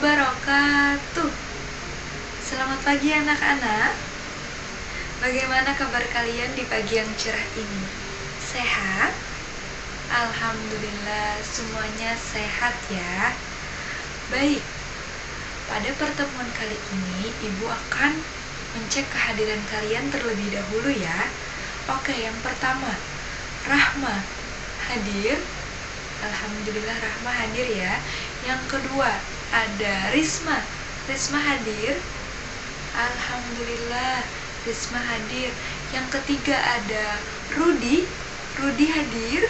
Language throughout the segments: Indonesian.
wabarakatuh. Selamat pagi anak-anak. Bagaimana kabar kalian di pagi yang cerah ini? Sehat? Alhamdulillah semuanya sehat ya. Baik, pada pertemuan kali ini Ibu akan mencek kehadiran kalian terlebih dahulu ya. Oke, yang pertama, Rahma hadir. Alhamdulillah Rahma hadir ya. Yang kedua ada Risma. Risma hadir. Alhamdulillah Risma hadir. Yang ketiga ada Rudi. Rudi hadir.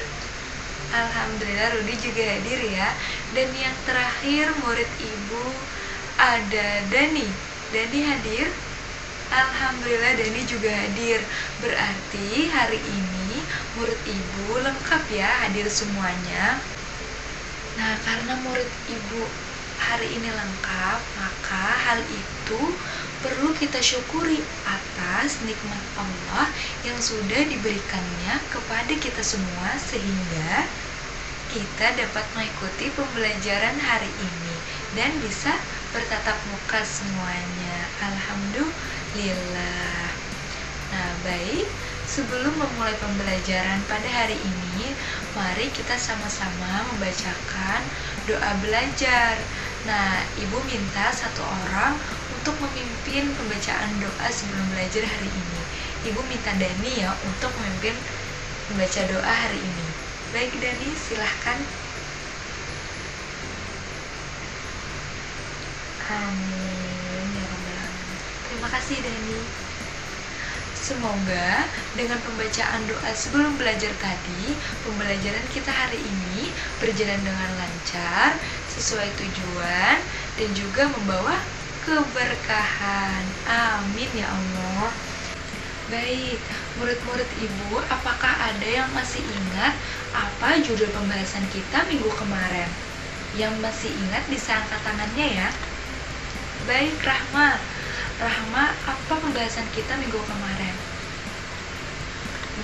Alhamdulillah Rudi juga hadir ya. Dan yang terakhir murid Ibu ada Dani. Dani hadir. Alhamdulillah Dani juga hadir. Berarti hari ini murid Ibu lengkap ya, hadir semuanya. Nah, karena murid Ibu hari ini lengkap, maka hal itu perlu kita syukuri atas nikmat Allah yang sudah diberikannya kepada kita semua, sehingga kita dapat mengikuti pembelajaran hari ini dan bisa bertatap muka semuanya. Alhamdulillah. Nah, baik, sebelum memulai pembelajaran pada hari ini, mari kita sama-sama membacakan doa belajar. Nah, Ibu minta satu orang untuk memimpin pembacaan doa sebelum belajar hari ini. Ibu minta Dani ya untuk memimpin membaca doa hari ini. Baik Dani, silahkan. Amin ya rabbal alamin. Terima kasih Dani. Semoga dengan pembacaan doa sebelum belajar tadi, pembelajaran kita hari ini berjalan dengan lancar, sesuai tujuan, dan juga membawa keberkahan. Amin ya Allah. Baik, murid-murid Ibu, apakah ada yang masih ingat apa judul pembahasan kita minggu kemarin? Yang masih ingat bisa angkat tangannya ya. Baik, Rahma, apa pembahasan kita minggu kemarin?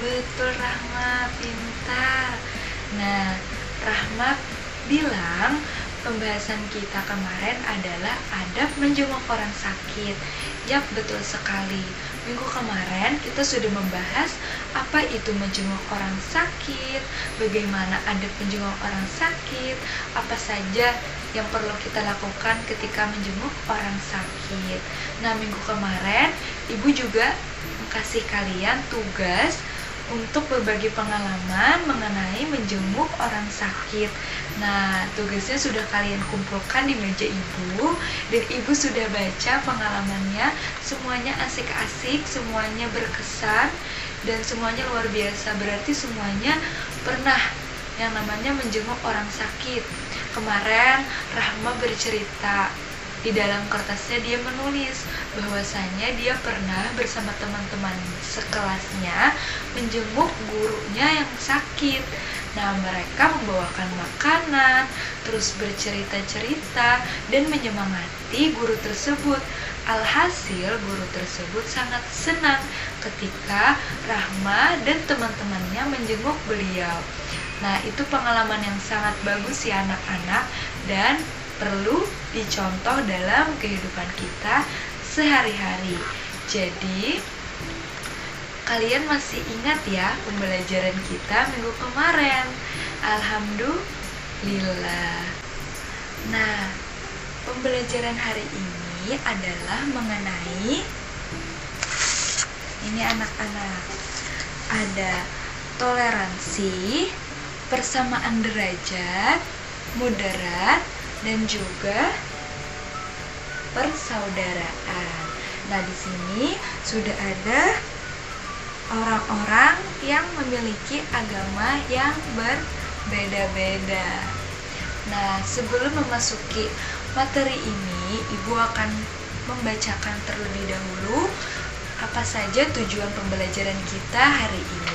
Betul Rahma, pintar. Nah, Rahma bilang pembahasan kita kemarin adalah adab menjenguk orang sakit. Yap, betul sekali. Minggu kemarin kita sudah membahas apa itu menjenguk orang sakit, bagaimana adab menjenguk orang sakit, apa saja yang perlu kita lakukan ketika menjenguk orang sakit. Nah, minggu kemarin Ibu juga kasih kalian tugas untuk berbagi pengalaman mengenai menjenguk orang sakit. Nah, tugasnya sudah kalian kumpulkan di meja Ibu, dan Ibu sudah baca pengalamannya. Semuanya asik-asik, semuanya berkesan, dan semuanya luar biasa. Berarti semuanya pernah yang namanya menjenguk orang sakit. Kemarin Rahma bercerita, di dalam kertasnya dia menulis bahwasanya dia pernah bersama teman-teman sekelasnya menjenguk gurunya yang sakit. Nah, mereka membawakan makanan, terus bercerita-cerita dan menyemangati guru tersebut. Alhasil guru tersebut sangat senang ketika Rahma dan teman-temannya menjenguk beliau. Nah, itu pengalaman yang sangat bagus ya anak-anak, dan perlu dicontoh dalam kehidupan kita sehari-hari. Jadi, kalian masih ingat ya pembelajaran kita minggu kemarin? Alhamdulillah. Nah, pembelajaran hari ini adalah mengenai ini anak-anak. Ada toleransi, persamaan derajat, mudarat, dan juga persaudaraan. Nah, di sini sudah ada orang-orang yang memiliki agama yang berbeda-beda. Nah, sebelum memasuki materi ini, Ibu akan membacakan terlebih dahulu apa saja tujuan pembelajaran kita hari ini.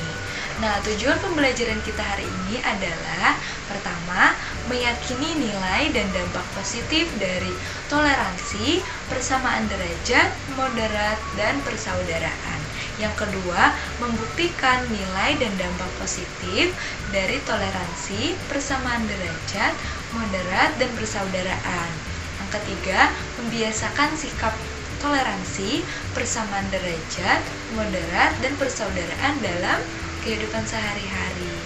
Nah, tujuan pembelajaran kita hari ini adalah pertama, meyakini nilai dan dampak positif dari toleransi, persamaan derajat, moderat, dan persaudaraan. Yang kedua, membuktikan nilai dan dampak positif dari toleransi, persamaan derajat, moderat, dan persaudaraan. Yang Yang ketiga, membiasakan sikap toleransi, persamaan derajat, moderat, dan persaudaraan dalam kehidupan sehari-hari.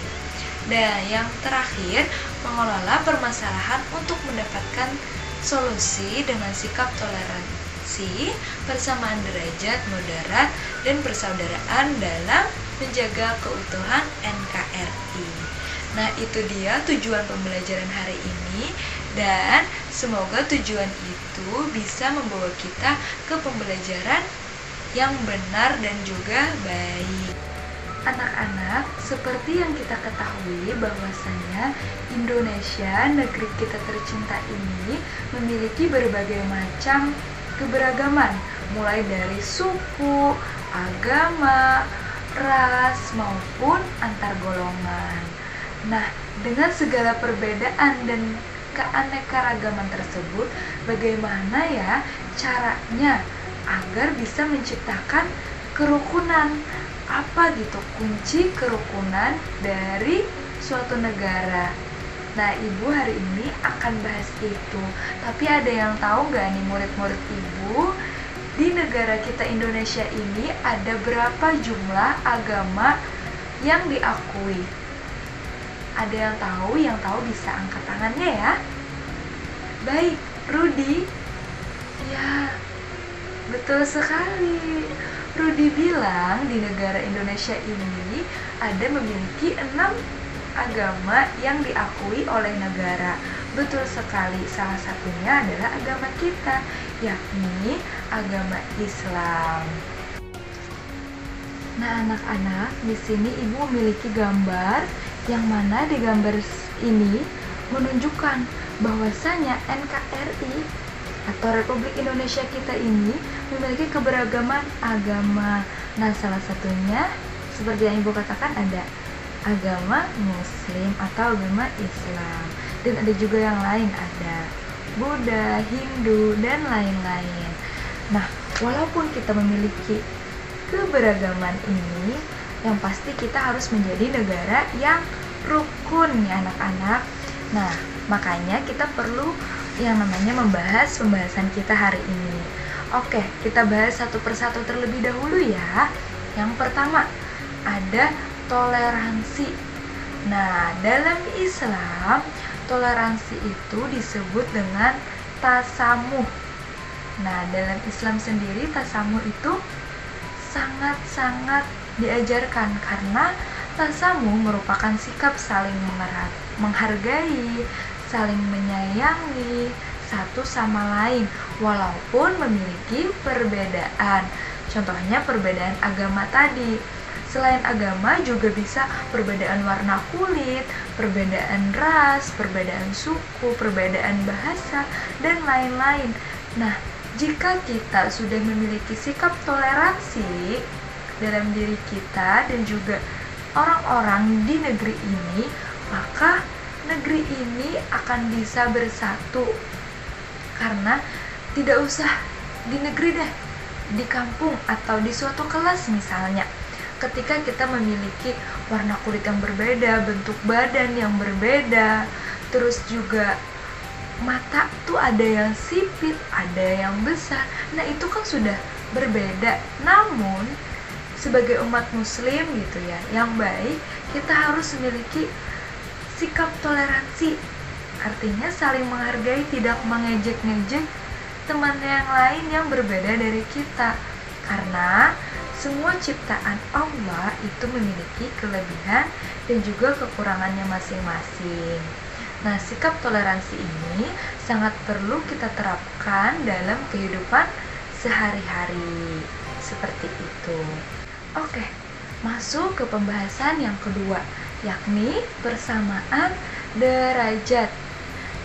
Dan yang terakhir, mengelola permasalahan untuk mendapatkan solusi dengan sikap toleransi, persamaan derajat, moderat, dan persaudaraan dalam menjaga keutuhan NKRI. Nah, itu dia tujuan pembelajaran hari ini, dan semoga tujuan itu bisa membawa kita ke pembelajaran yang benar dan juga baik. Anak-anak, seperti yang kita ketahui bahwasanya Indonesia, negeri kita tercinta ini, memiliki berbagai macam keberagaman, mulai dari suku, agama, ras, maupun antar golongan. Nah, dengan segala perbedaan dan keanekaragaman tersebut, bagaimana ya caranya agar bisa menciptakan kerukunan? Apa gitu kunci kerukunan dari suatu negara? Nah, Ibu hari ini akan bahas itu. Tapi ada yang tahu nggak nih murid-murid Ibu, di negara kita Indonesia ini ada berapa jumlah agama yang diakui? Ada yang tahu? Yang tahu bisa angkat tangannya ya. Baik, Rudi. Ya, betul sekali. Rudi bilang di negara Indonesia ini ada memiliki 6 agama yang diakui oleh negara. Betul sekali, salah satunya adalah agama kita, yakni agama Islam. Nah, anak-anak, di sini Ibu memiliki gambar yang mana di gambar ini menunjukkan bahwasanya NKRI atau Republik Indonesia kita ini memiliki keberagaman agama. Nah, salah satunya seperti yang Ibu katakan ada agama Muslim atau agama Islam, dan ada juga yang lain, ada Buddha, Hindu, dan lain-lain. Nah, walaupun kita memiliki keberagaman ini, yang pasti kita harus menjadi negara yang rukun ya anak-anak. Nah, makanya kita perlu yang namanya membahas pembahasan kita hari ini. Oke, kita bahas satu persatu terlebih dahulu ya. Yang pertama, ada toleransi. Nah, dalam Islam, toleransi itu disebut dengan tasamuh. Nah, dalam Islam sendiri, tasamuh itu sangat-sangat diajarkan karena tasamuh merupakan sikap saling menghargai, saling menyayangi satu sama lain walaupun memiliki perbedaan. Contohnya perbedaan agama tadi. Selain agama juga bisa perbedaan warna kulit, perbedaan ras, perbedaan suku, perbedaan bahasa, dan lain-lain. Nah, jika kita sudah memiliki sikap toleransi dalam diri kita dan juga orang-orang di negeri ini, maka negeri ini akan bisa bersatu. Karena tidak usah di negeri deh, di kampung atau di suatu kelas misalnya, ketika kita memiliki warna kulit yang berbeda, bentuk badan yang berbeda, terus juga mata tuh ada yang sipit, ada yang besar. Nah, itu kan sudah berbeda. Namun sebagai umat muslim gitu ya, yang baik, kita harus memiliki sikap toleransi, artinya saling menghargai, tidak mengejek-ngejek teman yang lain yang berbeda dari kita. Karena semua ciptaan Allah itu memiliki kelebihan dan juga kekurangannya masing-masing. Nah, sikap toleransi ini sangat perlu kita terapkan dalam kehidupan sehari-hari. Seperti itu. Oke, masuk ke pembahasan yang kedua, yakni persamaan derajat.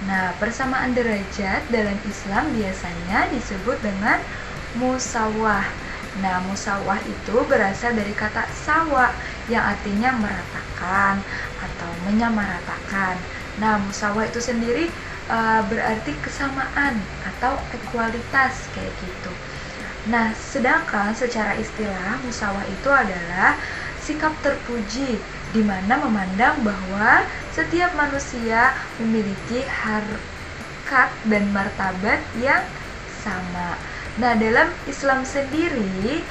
Nah, persamaan derajat dalam Islam biasanya disebut dengan musawah. Nah, musawah itu berasal dari kata sawa yang artinya meratakan atau menyamaratakan. Nah, musawah itu sendiri berarti kesamaan atau ekualitas kayak gitu. Nah, sedangkan secara istilah musawah itu adalah sikap terpuji di mana memandang bahwa setiap manusia memiliki hakikat dan martabat yang sama. Nah, dalam Islam sendiri,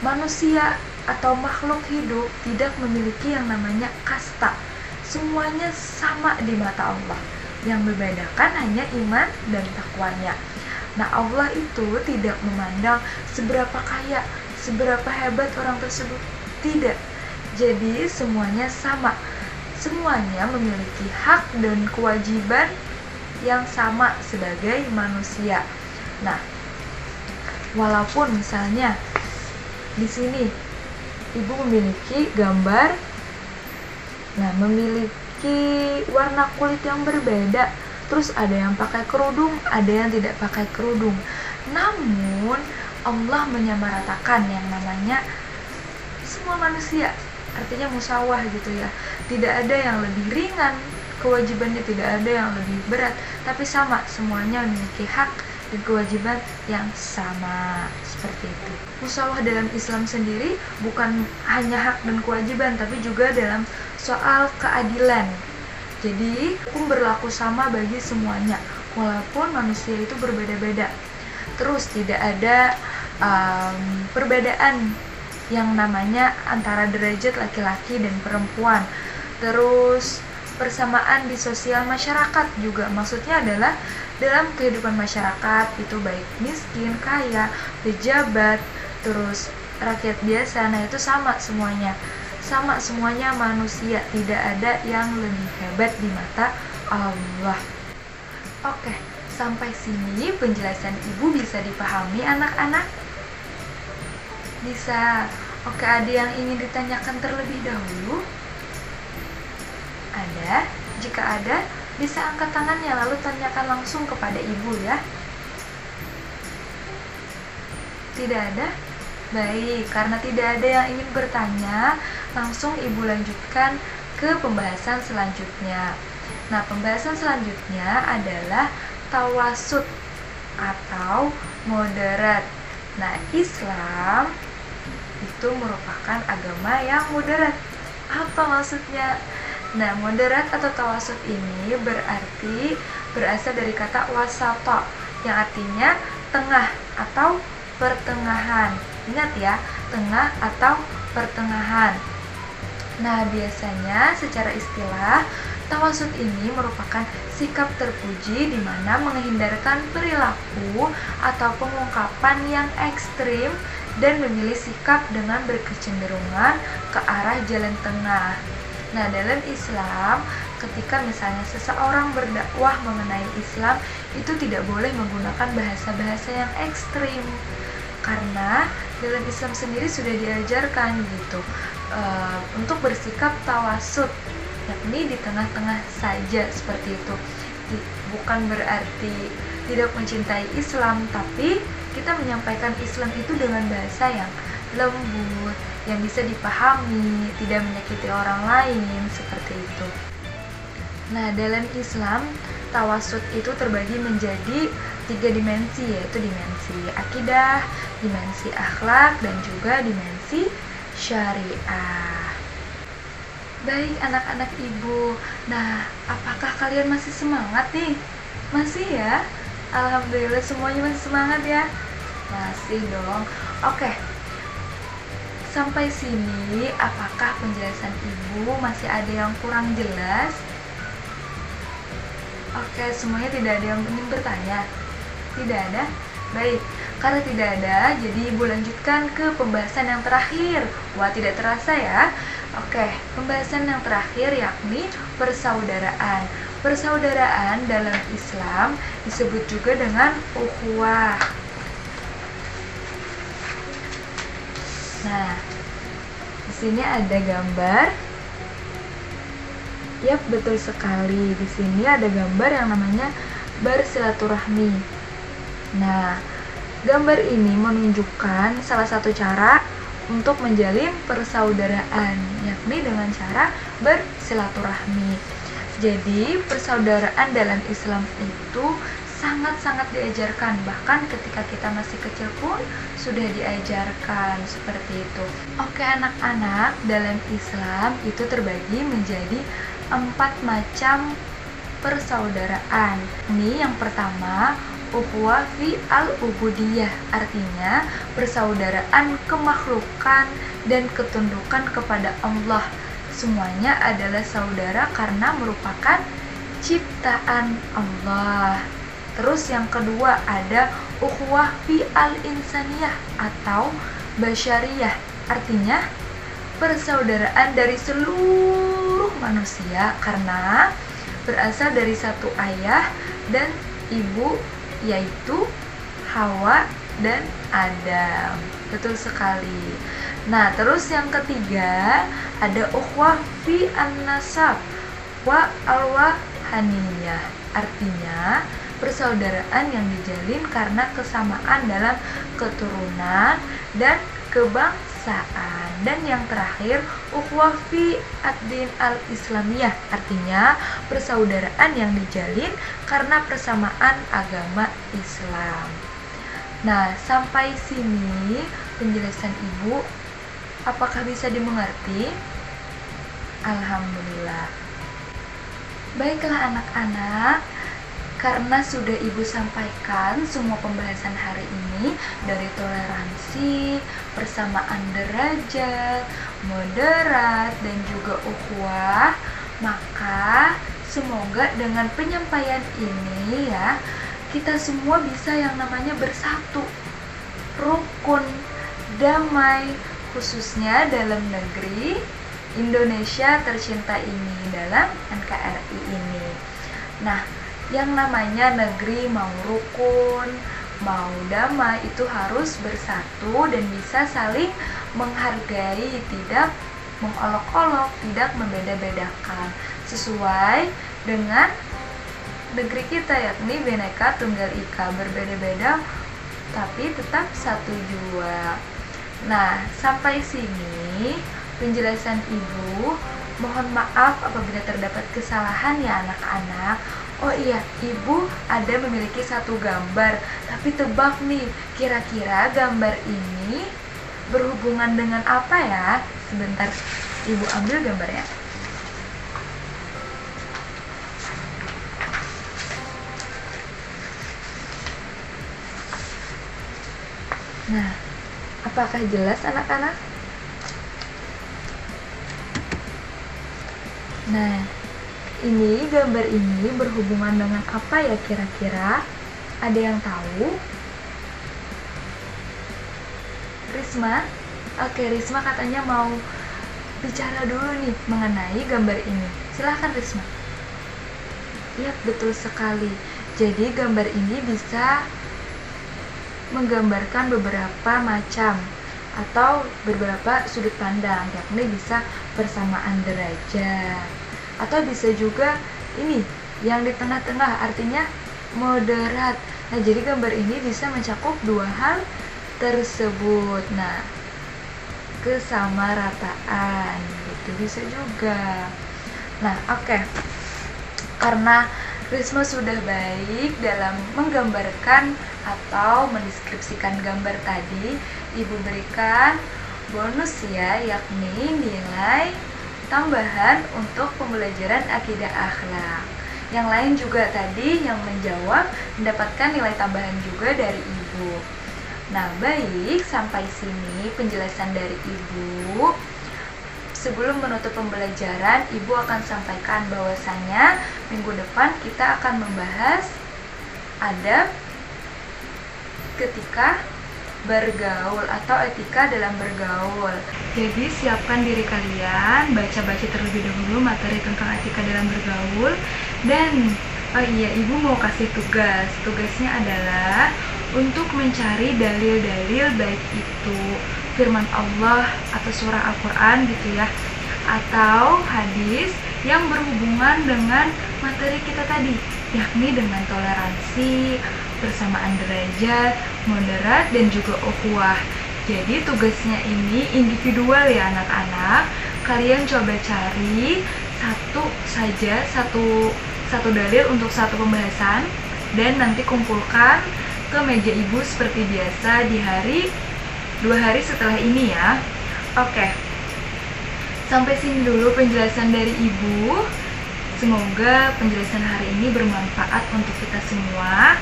manusia atau makhluk hidup tidak memiliki yang namanya kasta. Semuanya sama di mata Allah. Yang membedakan hanya iman dan takwanya. Nah, Allah itu tidak memandang seberapa kaya, seberapa hebat orang tersebut. Tidak. Jadi semuanya sama. Semuanya memiliki hak dan kewajiban yang sama sebagai manusia. Nah, walaupun misalnya di sini ibu memiliki gambar, nah memiliki warna kulit yang berbeda, terus ada yang pakai kerudung, ada yang tidak pakai kerudung. Namun Allah menyamaratakan yang namanya semua manusia, artinya musawah gitu ya. Tidak ada yang lebih ringan kewajibannya, tidak ada yang lebih berat, tapi sama, semuanya memiliki hak dan kewajiban yang sama, seperti itu. Musawah dalam Islam sendiri bukan hanya hak dan kewajiban, tapi juga dalam soal keadilan. Jadi hukum berlaku sama bagi semuanya, walaupun manusia itu berbeda-beda. Terus tidak ada perbedaan yang namanya antara derajat laki-laki dan perempuan. Terus persamaan di sosial masyarakat juga, maksudnya adalah dalam kehidupan masyarakat itu baik miskin, kaya, pejabat, terus rakyat biasa, nah itu sama semuanya. Sama semuanya manusia, tidak ada yang lebih hebat di mata Allah. Oke, sampai sini penjelasan ibu bisa dipahami anak-anak? Bisa. Oke, ada yang ingin ditanyakan terlebih dahulu? Ada? Jika ada, bisa angkat tangannya lalu tanyakan langsung kepada ibu ya. Tidak ada? Baik, karena tidak ada yang ingin bertanya, langsung ibu lanjutkan ke pembahasan selanjutnya. Nah, pembahasan selanjutnya adalah tawasud atau moderat. Nah, Islam itu merupakan agama yang moderat. Apa maksudnya? Nah, moderat atau tawasud ini berasal dari kata wasata, yang artinya tengah atau pertengahan. Ingat ya, tengah atau pertengahan. Nah, biasanya secara istilah, tawasud ini merupakan sikap terpuji di mana menghindarkan perilaku atau pengungkapan yang ekstrim dan memilih sikap dengan berkecenderungan ke arah jalan tengah. Nah, dalam Islam, ketika misalnya seseorang berdakwah mengenai Islam, itu tidak boleh menggunakan bahasa-bahasa yang ekstrim. Karena dalam Islam sendiri sudah diajarkan gitu, untuk bersikap tawasud, yakni di tengah-tengah saja seperti itu. Bukan berarti tidak mencintai Islam, tapi kita menyampaikan Islam itu dengan bahasa yang lembut, yang bisa dipahami, tidak menyakiti orang lain, seperti itu. Nah, dalam Islam, tawasud itu terbagi menjadi 3 dimensi, yaitu dimensi akidah, dimensi akhlak, dan juga dimensi syariah. Baik anak-anak ibu, nah apakah kalian masih semangat nih? Masih ya? Alhamdulillah semuanya masih semangat ya? Masih dong. Oke. Sampai sini, apakah penjelasan ibu masih ada yang kurang jelas? Oke, semuanya tidak ada yang ingin bertanya? Tidak ada? Baik, karena tidak ada, jadi ibu lanjutkan ke pembahasan yang terakhir. Wah, tidak terasa ya? Oke, pembahasan yang terakhir yakni persaudaraan. Persaudaraan dalam Islam disebut juga dengan ukhuwah. Nah, di sini ada gambar. Yap, betul sekali. Di sini ada gambar yang namanya bersilaturahmi. Nah, gambar ini menunjukkan salah satu cara untuk menjalin persaudaraan, yakni dengan cara bersilaturahmi. Jadi, persaudaraan dalam Islam itu sangat-sangat diajarkan, bahkan ketika kita masih kecil pun sudah diajarkan seperti itu. Oke anak-anak, dalam Islam itu terbagi menjadi 4 macam persaudaraan. Ini yang pertama, ukhuwah fi al-ubudiyah, artinya persaudaraan kemakhlukan dan ketundukan kepada Allah. Semuanya adalah saudara karena merupakan ciptaan Allah. Terus yang kedua ada ukhuwah fi al-insaniyah atau basyariyah, artinya persaudaraan dari seluruh manusia karena berasal dari satu ayah dan ibu, yaitu Hawa dan Adam. Betul sekali. Nah, terus yang ketiga ada ukhuwah fi an-nasab wa al-wahaniyah, artinya persaudaraan yang dijalin karena kesamaan dalam keturunan dan kebangsaan. Dan yang terakhir ukhuwah fi ad-din al-islamiyah, artinya persaudaraan yang dijalin karena persamaan agama Islam. Nah, sampai sini penjelasan Ibu, apakah bisa dimengerti? Alhamdulillah. Baiklah anak-anak, karena sudah Ibu sampaikan semua pembahasan hari ini dari toleransi, persamaan derajat, moderat, dan juga ukhuwah, maka semoga dengan penyampaian ini ya, kita semua bisa yang namanya bersatu, rukun, damai, khususnya dalam negeri Indonesia tercinta ini, dalam NKRI ini. Nah, yang namanya negeri mau rukun, mau damai itu harus bersatu dan bisa saling menghargai, tidak mengolok-olok, tidak membeda-bedakan, sesuai dengan negeri kita, yakni Bhinneka Tunggal Ika, berbeda-beda tapi tetap satu jua. Nah, sampai sini penjelasan Ibu. Mohon maaf apabila terdapat kesalahan ya anak-anak. Oh iya, Ibu ada memiliki satu gambar, tapi tebak nih, kira-kira gambar ini berhubungan dengan apa ya? Sebentar, Ibu ambil gambarnya. Nah, apakah jelas anak-anak? Nah, ini gambar ini berhubungan dengan apa ya kira-kira? Ada yang tahu? Risma? Oke, Risma katanya mau bicara dulu nih mengenai gambar ini. Silahkan Risma. Iya, betul sekali. Jadi gambar ini bisa menggambarkan beberapa macam atau beberapa sudut pandang, yakni bisa persamaan derajat, atau bisa juga ini yang di tengah-tengah, artinya moderat. Nah, jadi gambar ini bisa mencakup dua hal tersebut. Nah, kesamarataan itu bisa juga. Nah, oke. Karena Risma sudah baik dalam menggambarkan atau mendeskripsikan gambar tadi, Ibu berikan bonus ya, yakni nilai tambahan untuk pembelajaran akidah akhlak. Yang lain juga tadi yang menjawab mendapatkan nilai tambahan juga dari Ibu. Nah, baik, sampai sini penjelasan dari Ibu. Sebelum menutup pembelajaran, Ibu akan sampaikan bahwasannya minggu depan kita akan membahas adab ketika bergaul atau etika dalam bergaul. Jadi siapkan diri kalian, baca-baca terlebih dahulu materi tentang etika dalam bergaul. Dan oh iya, Ibu mau kasih tugas. Tugasnya adalah untuk mencari dalil-dalil, baik itu firman Allah atau surah Al-Quran gitu ya, atau hadis yang berhubungan dengan materi kita tadi, yakni dengan toleransi, persamaan derajat, moderat, dan juga ukhuwah. Jadi tugasnya ini individual ya anak-anak. Kalian coba cari satu dalil untuk satu pembahasan, dan nanti kumpulkan ke meja Ibu seperti biasa di 2 hari setelah ini ya. Oke, sampai sini dulu penjelasan dari Ibu. Semoga penjelasan hari ini bermanfaat untuk kita semua.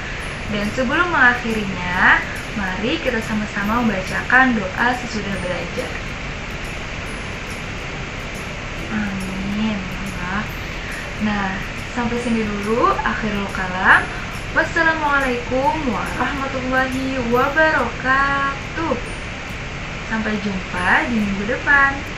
Dan sebelum mengakhirinya, mari kita sama-sama membacakan doa sesudah belajar. Amin. Nah, sampai sini dulu akhirul kalam. Wassalamualaikum warahmatullahi wabarakatuh. Sampai jumpa di minggu depan.